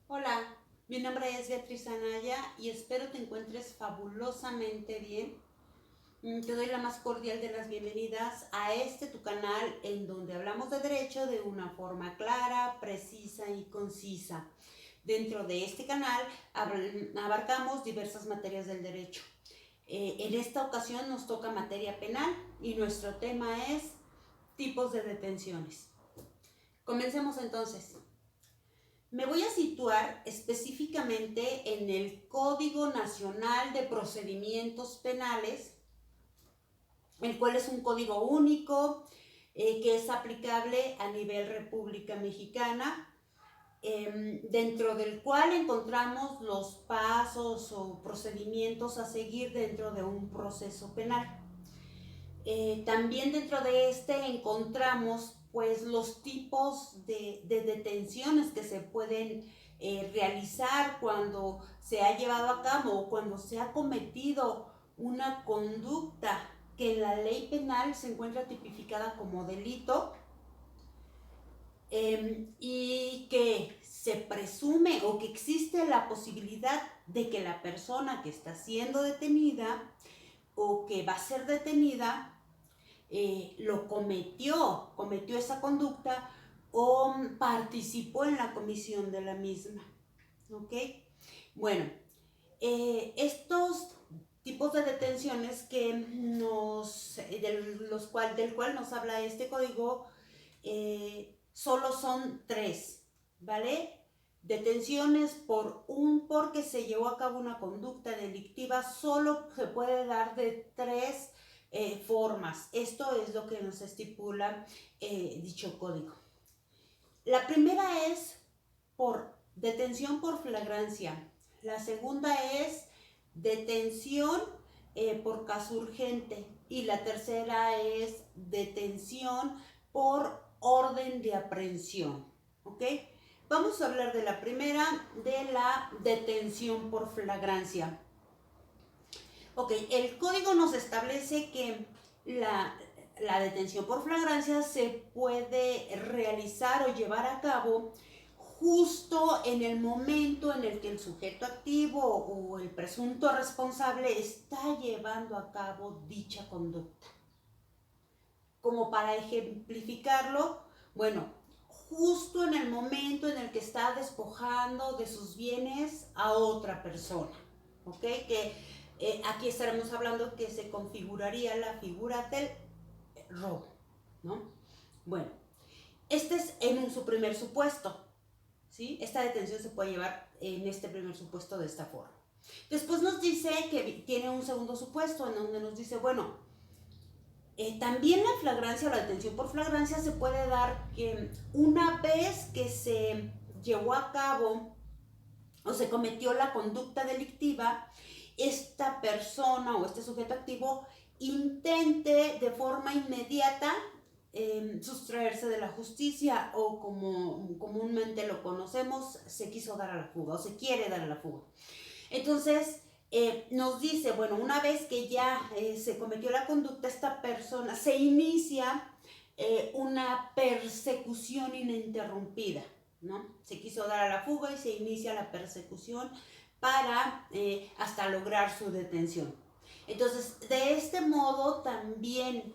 Hola, mi nombre es Beatriz Anaya y espero te encuentres fabulosamente bien. Te doy la más cordial de las bienvenidas a este tu canal en donde hablamos de derecho de una forma clara, precisa y concisa. Dentro de este canal abarcamos diversas materias del derecho. En esta ocasión nos toca materia penal y nuestro tema es tipos de detenciones. Comencemos entonces. Me voy a situar específicamente en el Código Nacional de Procedimientos Penales, el cual es un código único que es aplicable a nivel República Mexicana, dentro del cual encontramos los pasos o procedimientos a seguir dentro de un proceso penal. También dentro de este encontramos pues los tipos de detenciones que se pueden realizar cuando se ha llevado a cabo o cuando se ha cometido una conducta que en la ley penal se encuentra tipificada como delito, y que se presume o que existe la posibilidad de que la persona que está siendo detenida o que va a ser detenida cometió esa conducta o participó en la comisión de la misma. ¿Ok? Bueno, estos tipos de detenciones del cual nos habla este código, solo son tres, ¿vale? Detenciones porque se llevó a cabo una conducta delictiva solo se puede dar de tres formas. Esto es lo que nos estipula dicho código. La primera es por detención por flagrancia. La segunda es detención por caso urgente. Y la tercera es detención por orden de aprehensión. ¿Ok? Vamos a hablar de la primera, de la detención por flagrancia. Ok, el código nos establece que la detención por flagrancia se puede realizar o llevar a cabo justo en el momento en el que el sujeto activo o el presunto responsable está llevando a cabo dicha conducta. Como para ejemplificarlo, bueno, justo en el momento en el que está despojando de sus bienes a otra persona, ¿ok? Aquí estaremos hablando que se configuraría la figura del robo, ¿no? Bueno, este es su primer supuesto, ¿sí? Esta detención se puede llevar en este primer supuesto de esta forma. Después nos dice que tiene un segundo supuesto en donde nos dice, bueno, también la flagrancia o la detención por flagrancia se puede dar que una vez que se llevó a cabo o se cometió la conducta delictiva, esta persona o este sujeto activo intente de forma inmediata sustraerse de la justicia o como comúnmente lo conocemos, se quiso dar a la fuga o se quiere dar a la fuga. Entonces, nos dice, bueno, una vez que ya se cometió la conducta, esta persona se inicia una persecución ininterrumpida, ¿no? Se quiso dar a la fuga y se inicia la persecución para hasta lograr su detención. Entonces, de este modo también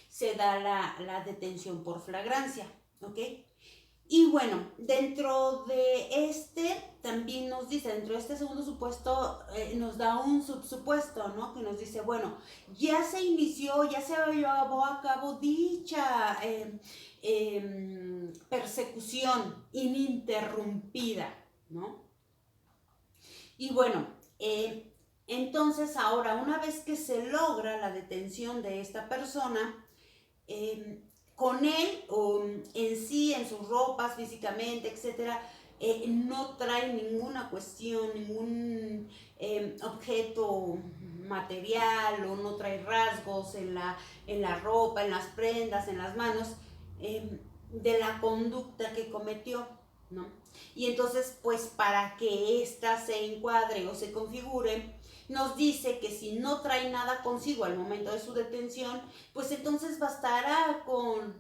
se da la detención por flagrancia, ¿ok? Y bueno, dentro de este también nos dice, dentro de este segundo supuesto, nos da un subsupuesto, ¿no? Que nos dice, bueno, ya se inició, ya se llevó a cabo dicha persecución ininterrumpida, ¿no? Y bueno, entonces ahora, una vez que se logra la detención de esta persona, con él en sí, en sus ropas, físicamente, etcétera, no trae ninguna cuestión, ningún objeto material o no trae rasgos en la ropa, en las prendas, en las manos, de la conducta que cometió, ¿no? Y entonces, pues para que ésta se encuadre o se configure, nos dice que si no trae nada consigo al momento de su detención, pues entonces bastará con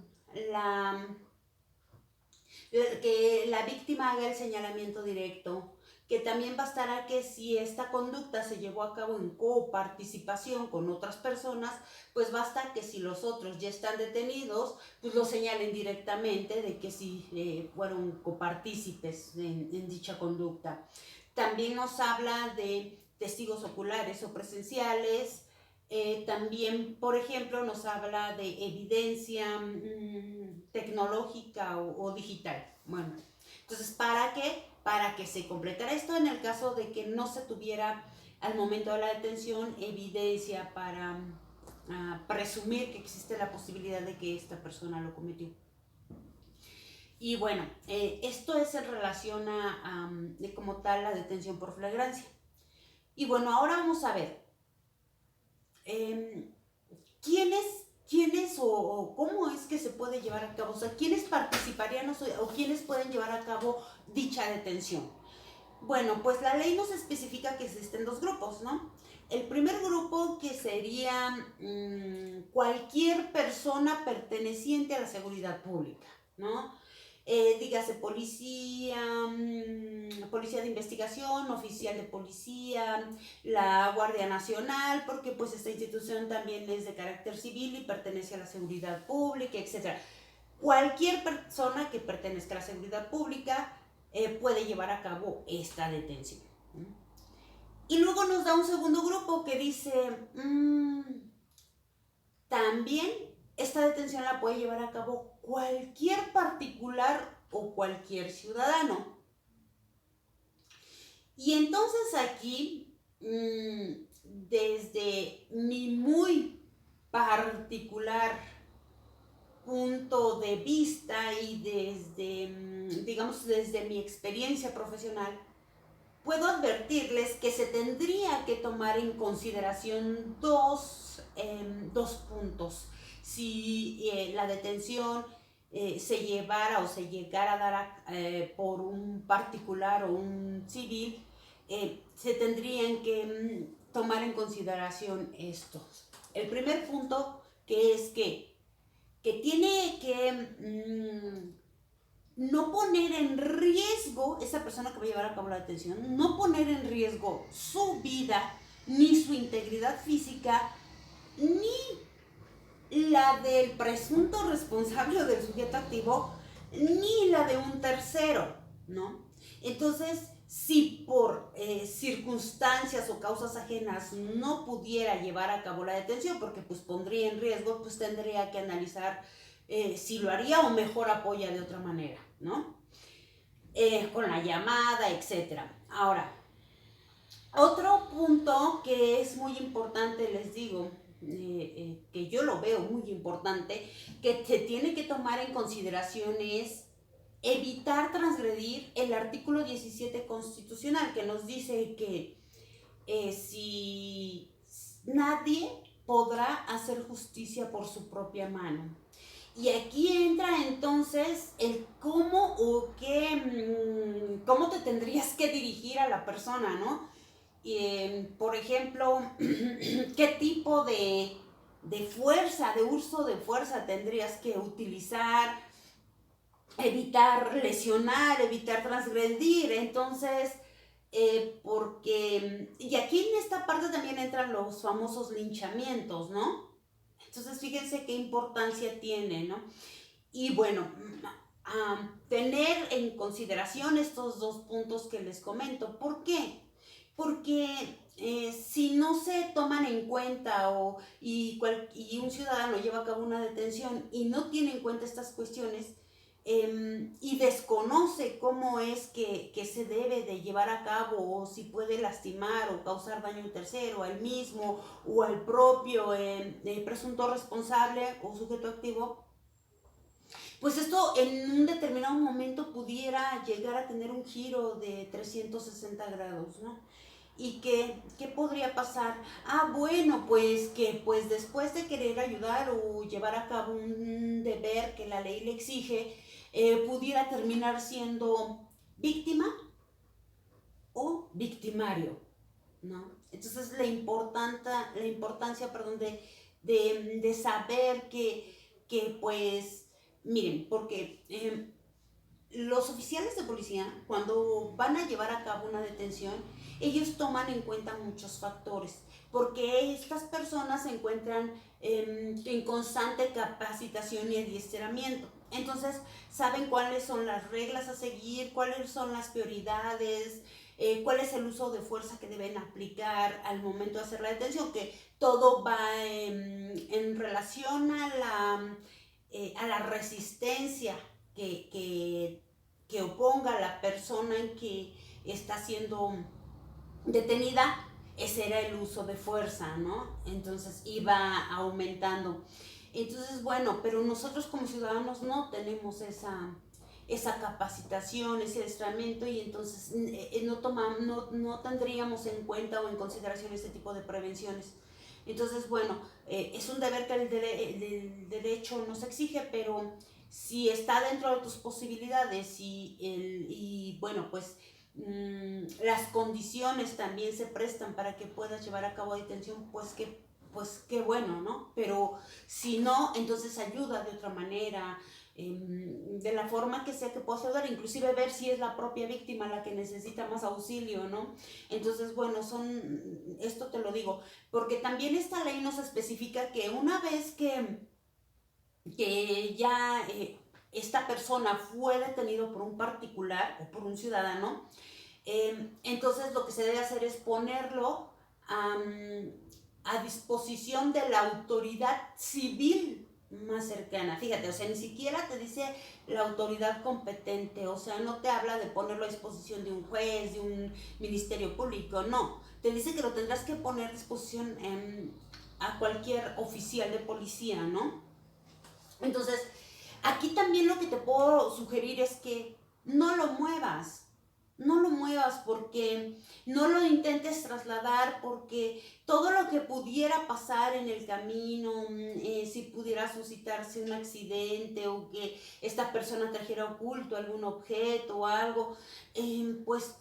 que la víctima haga el señalamiento directo, que también bastará que si esta conducta se llevó a cabo en coparticipación con otras personas, pues basta que si los otros ya están detenidos, pues lo señalen directamente de que sí fueron copartícipes en dicha conducta. También nos habla de testigos oculares o presenciales. También, por ejemplo, nos habla de evidencia tecnológica o digital. Bueno, entonces, ¿para qué? Para que se completara esto en el caso de que no se tuviera al momento de la detención evidencia para presumir que existe la posibilidad de que esta persona lo cometió. Y bueno, esto es en relación de como tal la detención por flagrancia. Y bueno, ahora vamos a ver quiénes o cómo es que se puede llevar a cabo, o sea, quiénes participarían o quiénes pueden llevar a cabo dicha detención. Bueno, pues la ley nos especifica que existen dos grupos, ¿no? El primer grupo que sería cualquier persona perteneciente a la seguridad pública, ¿no? Dígase policía, policía de investigación, oficial de policía, la Guardia Nacional, porque pues esta institución también es de carácter civil y pertenece a la seguridad pública, etc. Cualquier persona que pertenezca a la seguridad pública puede llevar a cabo esta detención. Y luego nos da un segundo grupo que dice, también esta detención la puede llevar a cabo cualquier particular o cualquier ciudadano. Y entonces aquí, desde mi muy particular punto de vista y desde, digamos, desde mi experiencia profesional, puedo advertirles que se tendría que tomar en consideración dos puntos. Si la detención se llevara o se llegara a dar por un particular o un civil, se tendrían que tomar en consideración estos. El primer punto que es que tiene que no poner en riesgo, esa persona que va a llevar a cabo la detención, no poner en riesgo su vida, ni su integridad física, ni la del presunto responsable o del sujeto activo, ni la de un tercero, ¿no? Entonces, si por circunstancias o causas ajenas no pudiera llevar a cabo la detención, porque pues pondría en riesgo, pues tendría que analizar si lo haría o mejor apoya de otra manera, ¿no? Con la llamada, etc. Ahora, otro punto que es muy importante, les digo, que yo lo veo muy importante, que se tiene que tomar en consideración es evitar transgredir el artículo 17 constitucional, que nos dice que si nadie podrá hacer justicia por su propia mano. Y aquí entra entonces el cómo o qué, cómo te tendrías que dirigir a la persona, ¿no? Por ejemplo, qué tipo de fuerza, de uso de fuerza tendrías que utilizar, evitar lesionar, evitar transgredir. Entonces, porque, y aquí en esta parte también entran los famosos linchamientos, ¿no? Entonces, fíjense qué importancia tiene, ¿no? Y bueno, tener en consideración estos dos puntos que les comento. ¿Por qué? Porque si no se toman en cuenta y un ciudadano lleva a cabo una detención y no tiene en cuenta estas cuestiones y desconoce cómo es que se debe de llevar a cabo o si puede lastimar o causar daño al tercero, al mismo o al propio presunto responsable o sujeto activo, pues esto en un determinado momento pudiera llegar a tener un giro de 360 grados, ¿no? ¿Y qué podría pasar? Bueno, pues que pues después de querer ayudar o llevar a cabo un deber que la ley le exige, pudiera terminar siendo víctima o victimario, ¿no? Entonces la importancia, perdón, de saber que pues, miren, porque los oficiales de policía, cuando van a llevar a cabo una detención, ellos toman en cuenta muchos factores, porque estas personas se encuentran en constante capacitación y adiestramiento. Entonces, saben cuáles son las reglas a seguir, cuáles son las prioridades, cuál es el uso de fuerza que deben aplicar al momento de hacer la detención, que todo va en relación a la resistencia que oponga a la persona en que está siendo detenida. Ese era el uso de fuerza, ¿no? Entonces iba aumentando. Entonces, bueno, pero nosotros como ciudadanos no tenemos esa capacitación, ese adiestramiento, y entonces no tendríamos en cuenta o en consideración este tipo de prevenciones. Entonces, bueno, es un deber que el derecho nos exige, pero si está dentro de tus posibilidades y bueno, pues las condiciones también se prestan para que puedas llevar a cabo detención, pues qué bueno, ¿no? Pero si no, entonces ayuda de otra manera, de la forma que sea que puedas ayudar, inclusive ver si es la propia víctima la que necesita más auxilio, ¿no? Entonces, bueno, esto te lo digo, porque también esta ley nos especifica que una vez que ya esta persona fue detenido por un particular o por un ciudadano, entonces lo que se debe hacer es ponerlo a disposición de la autoridad civil más cercana. Fíjate, o sea, ni siquiera te dice la autoridad competente, o sea, no te habla de ponerlo a disposición de un juez, de un ministerio público, no. Te dice que lo tendrás que poner a disposición a cualquier oficial de policía, ¿no? Entonces, aquí también lo que te puedo sugerir es que no lo muevas, no lo muevas, porque no lo intentes trasladar, porque todo lo que pudiera pasar en el camino, si pudiera suscitarse un accidente o que esta persona trajera oculto algún objeto o algo, pues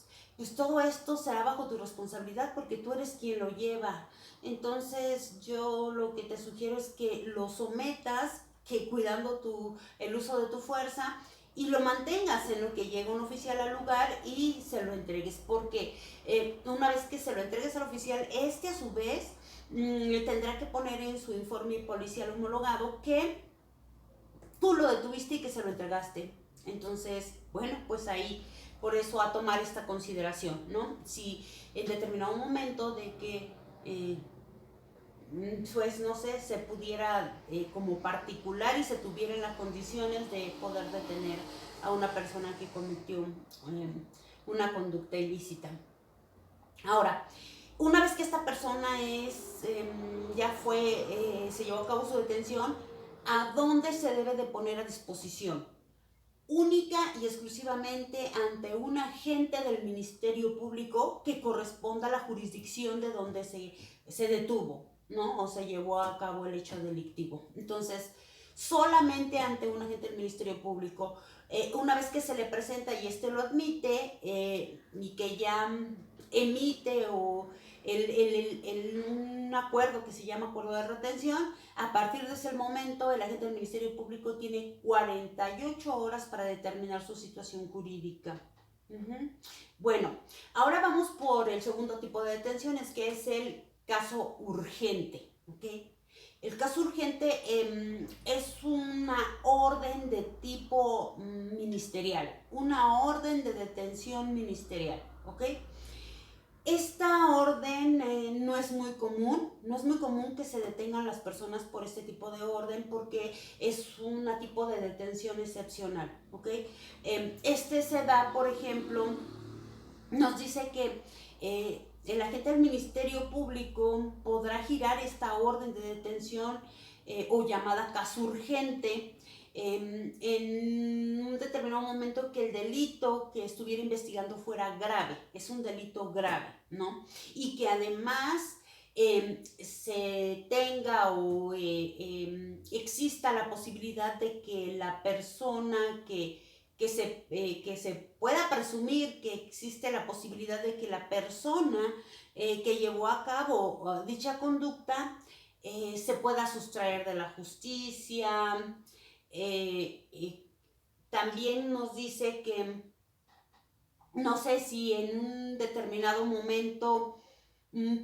todo esto será bajo tu responsabilidad porque tú eres quien lo lleva. Entonces yo lo que te sugiero es que lo sometas, que cuidando el uso de tu fuerza, y lo mantengas en lo que llega un oficial al lugar y se lo entregues, porque una vez que se lo entregues al oficial, este a su vez tendrá que poner en su informe policial homologado que tú lo detuviste y que se lo entregaste. Entonces, bueno, pues ahí, por eso a tomar esta consideración, ¿no? Si en determinado momento de que pues no sé, se pudiera como particular y se tuvieran las condiciones de poder detener a una persona que cometió una conducta ilícita. Ahora, una vez que esta persona se llevó a cabo su detención, ¿a dónde se debe de poner a disposición? Única y exclusivamente ante un agente del Ministerio Público que corresponda a la jurisdicción de donde se detuvo, ¿no? O se llevó a cabo el hecho delictivo. Entonces, solamente ante un agente del Ministerio Público, una vez que se le presenta y este lo admite y que ya emite un acuerdo que se llama acuerdo de retención, a partir de ese momento el agente del Ministerio Público tiene 48 horas para determinar su situación jurídica. Bueno, ahora vamos por el segundo tipo de detenciones, que es el caso urgente, ¿ok? El caso urgente es una orden de tipo ministerial, una orden de detención ministerial, ¿ok? Esta orden no es muy común que se detengan las personas por este tipo de orden porque es un tipo de detención excepcional, ¿ok? Este se da, por ejemplo, nos dice que el agente del Ministerio Público podrá girar esta orden de detención o llamada caso urgente en un determinado momento que el delito que estuviera investigando fuera grave, es un delito grave, ¿no? Y que además se tenga o exista la posibilidad de que la persona que se pueda presumir que existe la posibilidad de que la persona que llevó a cabo dicha conducta se pueda sustraer de la justicia, también nos dice que no sé si en un determinado momento,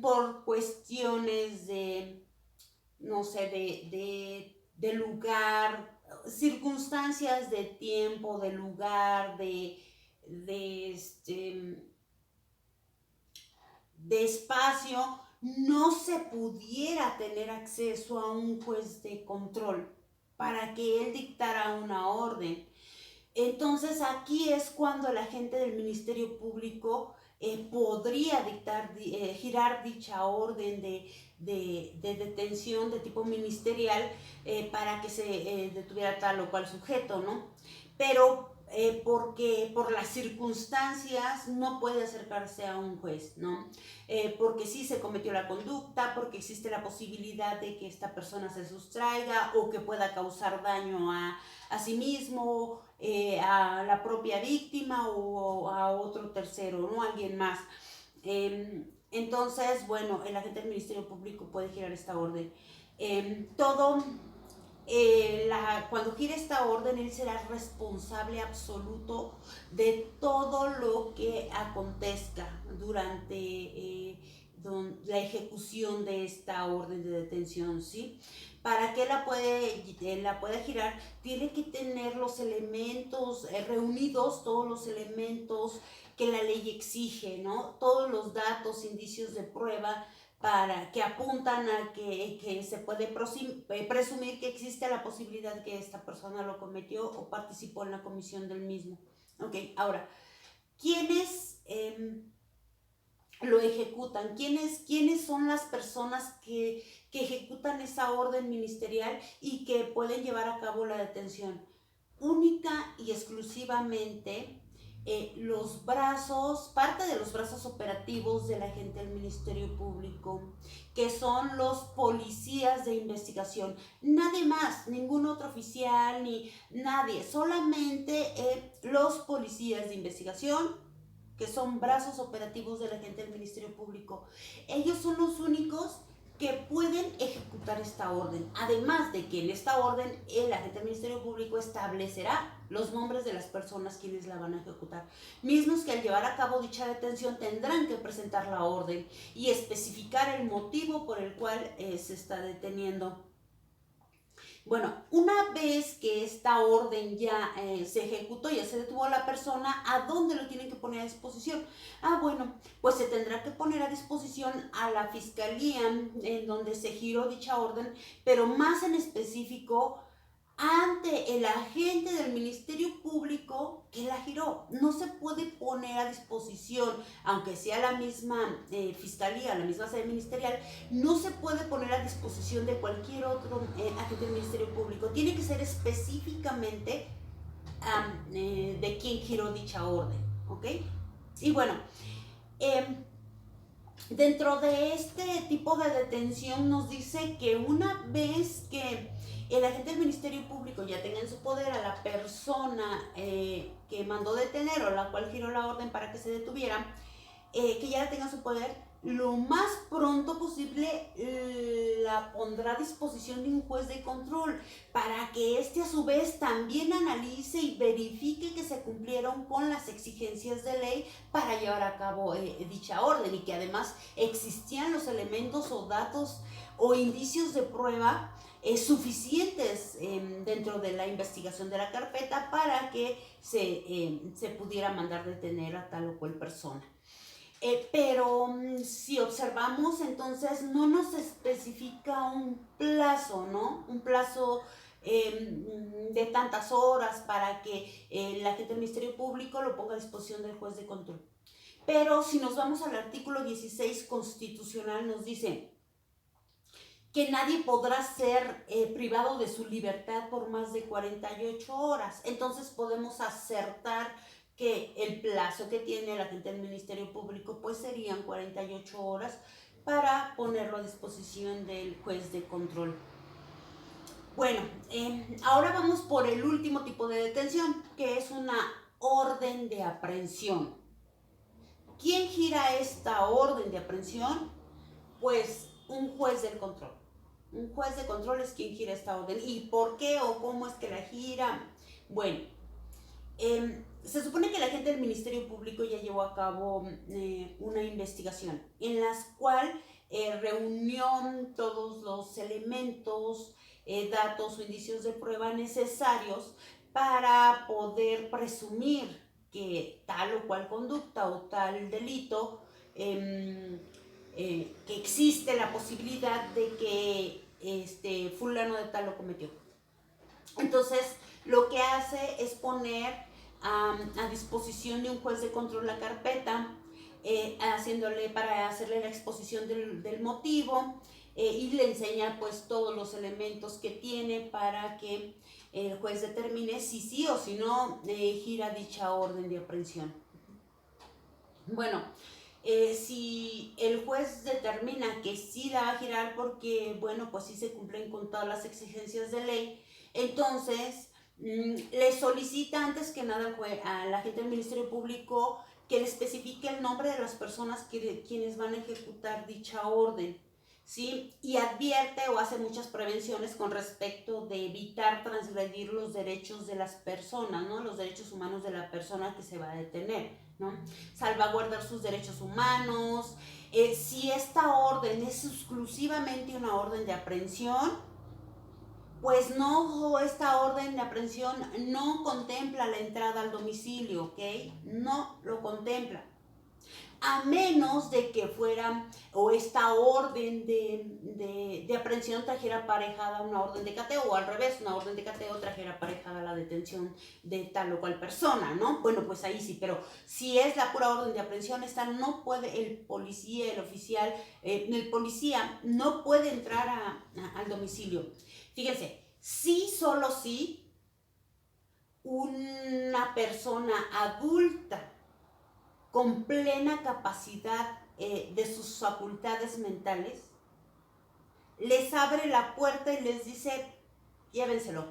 por cuestiones de, no sé, de lugar, circunstancias de tiempo, de lugar, de espacio, no se pudiera tener acceso a un juez de control para que él dictara una orden. Entonces aquí es cuando la gente del Ministerio Público podría girar dicha orden de detención de tipo ministerial para que se detuviera tal o cual sujeto, ¿no? Pero porque por las circunstancias no puede acercarse a un juez, ¿no? Porque sí se cometió la conducta, porque existe la posibilidad de que esta persona se sustraiga o que pueda causar daño a sí mismo, a la propia víctima o a otro tercero, ¿no? Alguien más. Entonces, bueno, el agente del Ministerio Público puede girar esta orden. Cuando gire esta orden, él será responsable absoluto de todo lo que acontezca durante la ejecución de esta orden de detención, ¿sí? Para que la pueda girar, tiene que tener los elementos reunidos, todos los elementos que la ley exige, ¿no? Todos los datos, indicios de prueba para que apuntan a que se puede presumir que existe la posibilidad que esta persona lo cometió o participó en la comisión del mismo. Ok, ahora, ¿quiénes lo ejecutan? ¿Quiénes son las personas que ejecutan esa orden ministerial y que pueden llevar a cabo la detención? Única y exclusivamente parte de los brazos operativos de la gente del Ministerio Público, que son los policías de investigación. Nadie más, ningún otro oficial, ni nadie, solamente los policías de investigación, que son brazos operativos de la gente del Ministerio Público. Ellos son los únicos que pueden ejecutar esta orden. Además de que en esta orden el agente del Ministerio Público establecerá los nombres de las personas quienes la van a ejecutar, mismos que al llevar a cabo dicha detención tendrán que presentar la orden y especificar el motivo por el cual se está deteniendo. Bueno, una vez que esta orden ya se ejecutó, ya se detuvo a la persona, ¿a dónde lo tienen que poner a disposición? Bueno, pues se tendrá que poner a disposición a la fiscalía en donde se giró dicha orden, pero más en específico ante el agente del Ministerio Público que la giró. No se puede poner a disposición, aunque sea la misma fiscalía, la misma sede ministerial, no se puede poner a disposición de cualquier otro agente del Ministerio Público. Tiene que ser específicamente de quien giró dicha orden, ¿ok? Y bueno, dentro de este tipo de detención nos dice que una vez que el agente del Ministerio Público ya tenga en su poder a la persona que mandó detener o la cual giró la orden para que se detuviera, que ya la tenga en su poder, lo más pronto posible la pondrá a disposición de un juez de control para que éste a su vez también analice y verifique que se cumplieron con las exigencias de ley para llevar a cabo dicha orden y que además existían los elementos o datos o indicios de prueba suficientes dentro de la investigación de la carpeta para que se pudiera mandar detener a tal o cual persona. Pero si observamos, entonces no nos especifica un plazo, ¿no? Un plazo de tantas horas para que el agente del Ministerio Público lo ponga a disposición del juez de control. Pero si nos vamos al artículo 16 constitucional, nos dice que nadie podrá ser privado de su libertad por más de 48 horas. Entonces podemos acertar que el plazo que tiene el agente del Ministerio Público pues serían 48 horas para ponerlo a disposición del juez de control. Bueno, ahora vamos por el último tipo de detención, que es una orden de aprehensión. ¿Quién gira esta orden de aprehensión? Pues un juez del control. Un juez de control es quien gira esta orden. ¿Y por qué o cómo es que la gira? Bueno, Se supone que la gente del Ministerio Público ya llevó a cabo una investigación en la cual reunió todos los elementos, datos o indicios de prueba necesarios para poder presumir que tal o cual conducta o tal delito, que existe la posibilidad de que fulano de tal lo cometió. Entonces, lo que hace es poner a disposición de un juez de control la carpeta, para hacerle la exposición del motivo, y le enseña pues todos los elementos que tiene para que el juez determine si sí o si no gira dicha orden de aprehensión. Bueno, si el juez determina que sí la va a girar porque, bueno, pues sí se cumplen con todas las exigencias de ley, entonces le solicita antes que nada a la gente del Ministerio Público que le especifique el nombre de las personas quienes van a ejecutar dicha orden, ¿sí? Y advierte o hace muchas prevenciones con respecto de evitar transgredir los derechos de las personas, ¿no? Los derechos humanos de la persona que se va a detener, ¿no? Salvaguardar sus derechos humanos. Si esta orden es exclusivamente una orden de aprehensión, pues no, esta orden de aprehensión no contempla la entrada al domicilio, ¿ok? No lo contempla. A menos de que fuera, o esta orden de aprehensión trajera aparejada una orden de cateo, o al revés, una orden de cateo trajera aparejada la detención de tal o cual persona, ¿no? Bueno, pues ahí sí, pero si es la pura orden de aprehensión, esta no puede, el policía no puede entrar al domicilio. Fíjense, sí, solo sí, una persona adulta con plena capacidad de sus facultades mentales, les abre la puerta y les dice, llévenselo.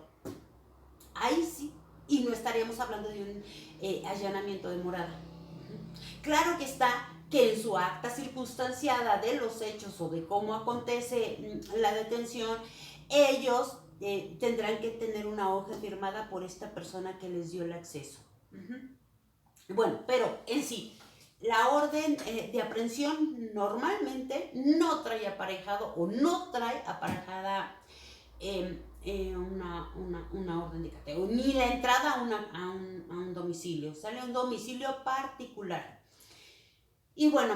Ahí sí, y no estaríamos hablando de un allanamiento de morada. Claro que está que en su acta circunstanciada de los hechos o de cómo acontece la detención, ellos tendrán que tener una hoja firmada por esta persona que les dio el acceso. Bueno, pero en sí, la orden de aprehensión normalmente no trae aparejado o no trae aparejada una orden de cateo, ni la entrada a un domicilio, sale a un domicilio particular. Y bueno,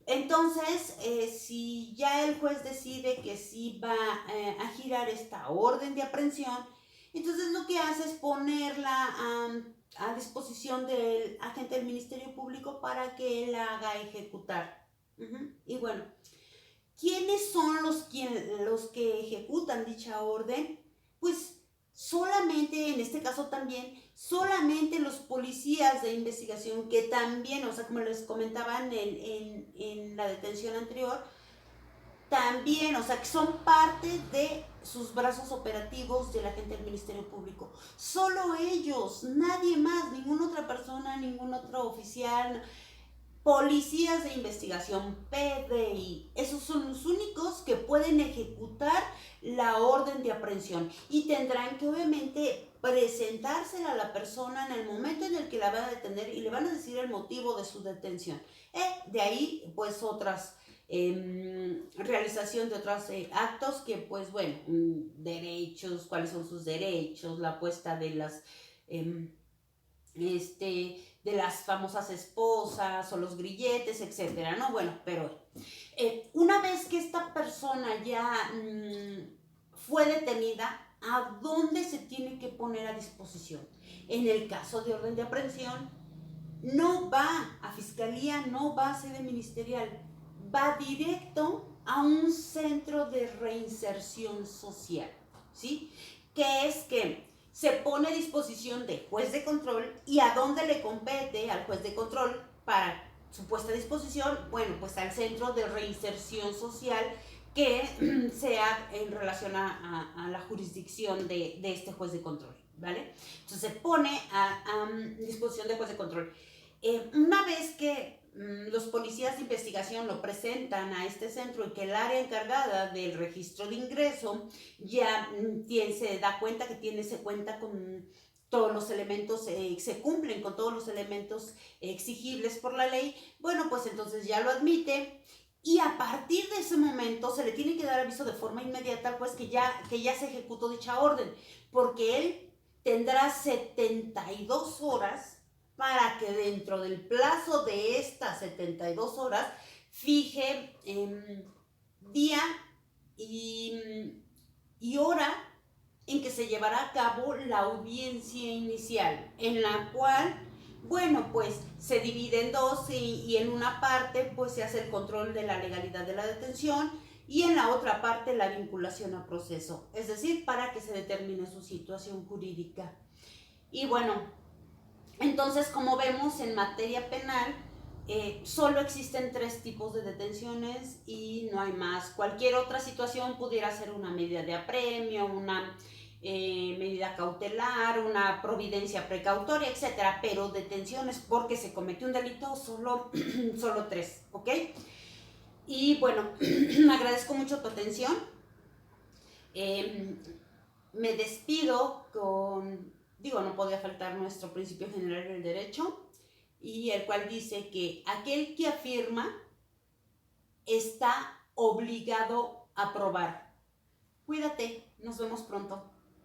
entonces, si ya el juez decide que sí va a girar esta orden de aprehensión, entonces lo que hace es ponerla a disposición del agente del Ministerio Público para que él la haga ejecutar. Y bueno, ¿quiénes son los que ejecutan dicha orden? Pues solamente, en este caso también, solamente los policías de investigación que también, o sea, como les comentaban en la detención anterior, también, o sea, que son parte de sus brazos operativos de la gente del Ministerio Público. Solo ellos, nadie más, ninguna otra persona, ningún otro oficial, policías de investigación, PDI, esos son los únicos que pueden ejecutar la orden de aprehensión y tendrán que obviamente presentársela a la persona en el momento en el que la van a detener y le van a decir el motivo de su detención. De ahí pues otras realización de otros actos que pues bueno, derechos, cuáles son sus derechos, la puesta de las de las famosas esposas o los grilletes, etcétera, ¿no? Bueno, pero una vez que esta persona ya fue detenida, ¿a dónde se tiene que poner a disposición? En el caso de orden de aprehensión, no va a fiscalía, no va a sede ministerial, va directo a un centro de reinserción social, ¿sí? Que es que se pone a disposición de juez de control. ¿Y a dónde le compete al juez de control para su puesta a disposición? Bueno, pues al centro de reinserción social que sea en relación a la jurisdicción de este juez de control, ¿vale? Entonces se pone a disposición del juez de control. Una vez que los policías de investigación lo presentan a este centro y que el área encargada del registro de ingreso ya se da cuenta que se cuenta con todos los elementos, se cumplen con todos los elementos exigibles por la ley, bueno, pues entonces ya lo admite y a partir de ese momento se le tiene que dar aviso de forma inmediata al juez que ya se ejecutó dicha orden, porque él tendrá 72 horas para que dentro del plazo de estas 72 horas fije día y hora en que se llevará a cabo la audiencia inicial, en la cual, bueno, pues se divide en dos y en una parte pues se hace el control de la legalidad de la detención y en la otra parte la vinculación a proceso, es decir, para que se determine su situación jurídica. Y bueno, entonces, como vemos en materia penal, solo existen 3 tipos de detenciones y no hay más. Cualquier otra situación pudiera ser una medida de apremio, una medida cautelar, una providencia precautoria, etcétera, pero detenciones porque se cometió un delito solo, solo 3, ¿ok? Y bueno, agradezco mucho tu atención. Me despido con, no podía faltar nuestro principio general del derecho, y el cual dice que aquel que afirma está obligado a probar. Cuídate, nos vemos pronto.